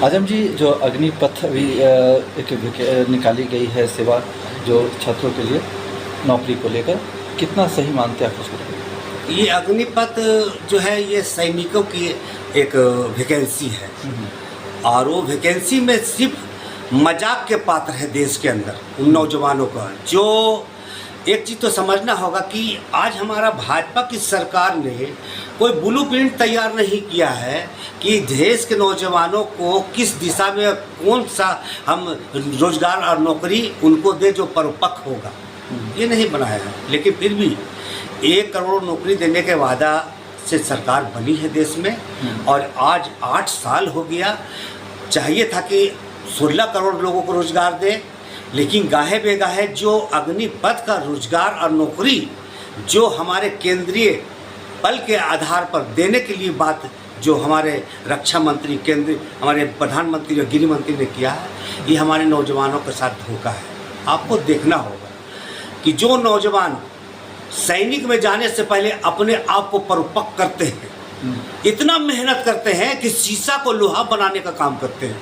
आजम जी, जो अग्निपथ अभी निकाली गई है सेवा जो छात्रों के लिए नौकरी को लेकर, कितना सही मानते हैं आप उसको? ये अग्निपथ जो है ये सैनिकों की एक वैकेंसी है और वो वैकेंसी में सिर्फ मजाक के पात्र है देश के अंदर उन नौजवानों का। जो एक चीज़ तो समझना होगा कि आज हमारा भाजपा की सरकार ने कोई ब्लूप्रिंट तैयार नहीं किया है कि देश के नौजवानों को किस दिशा में कौन सा हम रोजगार और नौकरी उनको दे जो परिपक्व होगा, ये नहीं बनाया है। लेकिन फिर भी 1 करोड़ नौकरी देने के वादा से सरकार बनी है देश में और आज 8 साल हो गया। चाहिए था कि 16 करोड़ लोगों को रोजगार दे, लेकिन गाहे बेगाहे जो अग्निपथ का रोजगार और नौकरी जो हमारे केंद्रीय बल के आधार पर देने के लिए बात जो हमारे रक्षा मंत्री केंद्रीय हमारे प्रधानमंत्री और गृह मंत्री ने किया है, ये हमारे नौजवानों के साथ धोखा है। आपको देखना होगा कि जो नौजवान सैनिक में जाने से पहले अपने आप को परिपक्व करते हैं, इतना मेहनत करते हैं कि शीशा को लोहा बनाने का काम करते हैं,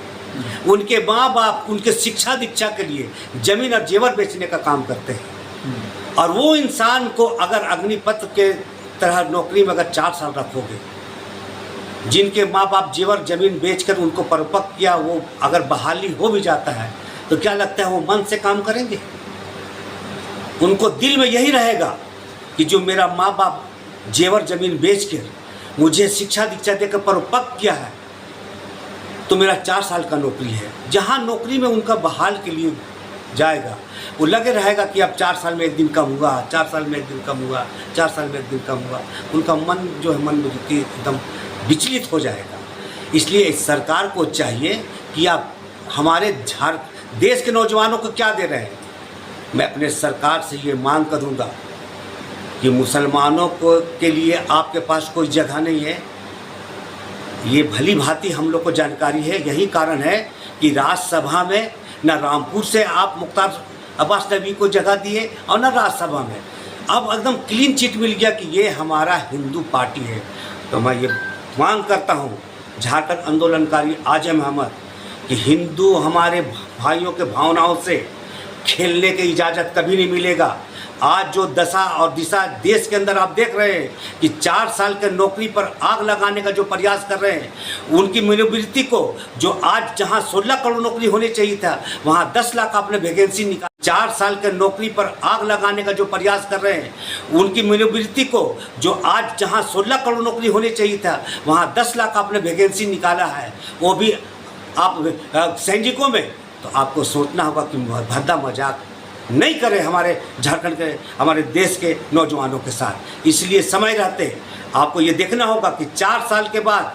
उनके माँ बाप उनके शिक्षा दीक्षा के लिए जमीन और जेवर बेचने का काम करते हैं। और वो इंसान को अगर अग्निपथ के तरह नौकरी में अगर 4 साल रखोगे, जिनके माँ बाप जेवर जमीन बेचकर उनको परिपक्व किया, वो अगर बहाली हो भी जाता है तो क्या लगता है वो मन से काम करेंगे? उनको दिल में यही रहेगा कि जो मेरा माँ बाप जेवर जमीन बेच कर मुझे शिक्षा दीक्षा देकर परिपक्व किया है तो मेरा 4 साल का नौकरी है। जहाँ नौकरी में उनका बहाल के लिए जाएगा वो लगे रहेगा कि अब 4 साल में एक दिन कम हुआ, 4 साल में एक दिन कम हुआ, 4 साल में एक दिन कम हुआ। उनका मन जो है मन में एकदम विचलित हो जाएगा। इसलिए इस सरकार को चाहिए कि आप हमारे देश के नौजवानों को क्या दे रहे हैं। मैं अपने सरकार से ये मांग करूँगा कि मुसलमानों को के लिए आपके पास कोई जगह नहीं है। ये भली भांति हम लोग को जानकारी है। यही कारण है कि राज्यसभा में न रामपुर से आप मुख्तार अब्बास नकवी को जगह दिए और न राज्यसभा में। अब एकदम क्लीन चिट मिल गया कि ये हमारा हिंदू पार्टी है। तो मैं ये मांग करता हूँ झारखंड आंदोलनकारी आजम अहमद कि हिंदू हमारे भाइयों के भावनाओं से खेलने की इजाज़त कभी नहीं मिलेगा। आज जो दशा और दिशा देश के अंदर आप देख रहे हैं कि 4 साल के नौकरी पर आग लगाने का जो प्रयास कर रहे हैं, उनकी मनोवृत्ति को जो आज जहां 16 करोड़ नौकरी होनी चाहिए था वहां 10 लाख आपने वैकेंसी निकाल। 4 साल के नौकरी पर आग लगाने का जो प्रयास कर रहे हैं, उनकी मनोवृत्ति को जो आज जहां 16 करोड़ नौकरी होनी चाहिए था वहाँ 10 लाख आपने वैकेंसी निकाला है, वो भी आप सैनिकों में। तो आपको सोचना होगा कि भद्दा मजाक नहीं करें हमारे झारखंड के हमारे देश के नौजवानों के साथ। इसलिए समय रहते आपको ये देखना होगा कि 4 साल के बाद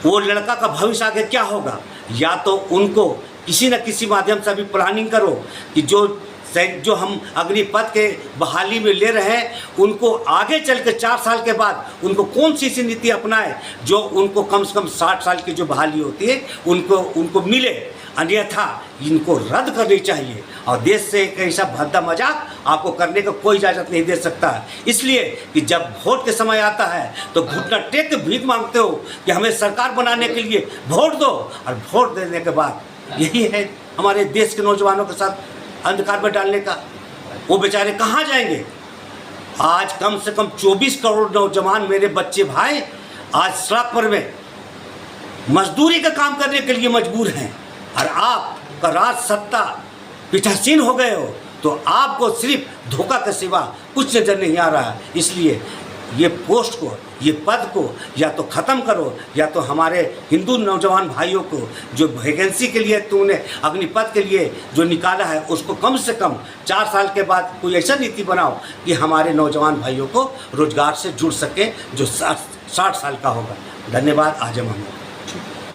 वो लड़का का भविष्य आगे क्या होगा। या तो उनको किसी न किसी माध्यम से अभी प्लानिंग करो कि जो हम अग्निपथ के बहाली में ले रहे हैं उनको आगे चल के 4 साल के बाद उनको कौन सी नीति अपनाए जो उनको कम से कम 60 साल की जो बहाली होती है उनको मिले। अन्यथा इनको रद्द करनी चाहिए और देश से एक ऐसा भद्दा मजाक आपको करने का कोई इजाज़त नहीं दे सकता। इसलिए कि जब वोट के समय आता है तो घुटना टेक के भीख मांगते हो कि हमें सरकार बनाने के लिए वोट दो, और वोट देने के बाद यही है हमारे देश के नौजवानों के साथ अंधकार में डालने का। वो बेचारे कहाँ जाएंगे? आज कम से कम 24 करोड़ नौजवान मेरे बच्चे भाई आज सड़क पर में मजदूरी का काम करने के लिए मजबूर हैं और आपका राज सत्ता पीठासीन हो गए हो तो आपको सिर्फ धोखा के सिवा कुछ नजर नहीं आ रहा है। इसलिए ये पोस्ट को ये पद को या तो ख़त्म करो या तो हमारे हिंदू नौजवान भाइयों को जो वैकेंसी के लिए तूने अग्निपथ के लिए जो निकाला है उसको कम से कम 4 साल के बाद कोई ऐसा नीति बनाओ कि हमारे नौजवान भाइयों को रोजगार से जुड़ सके जो 60 साल का होगा। धन्यवाद। आजम अहमद।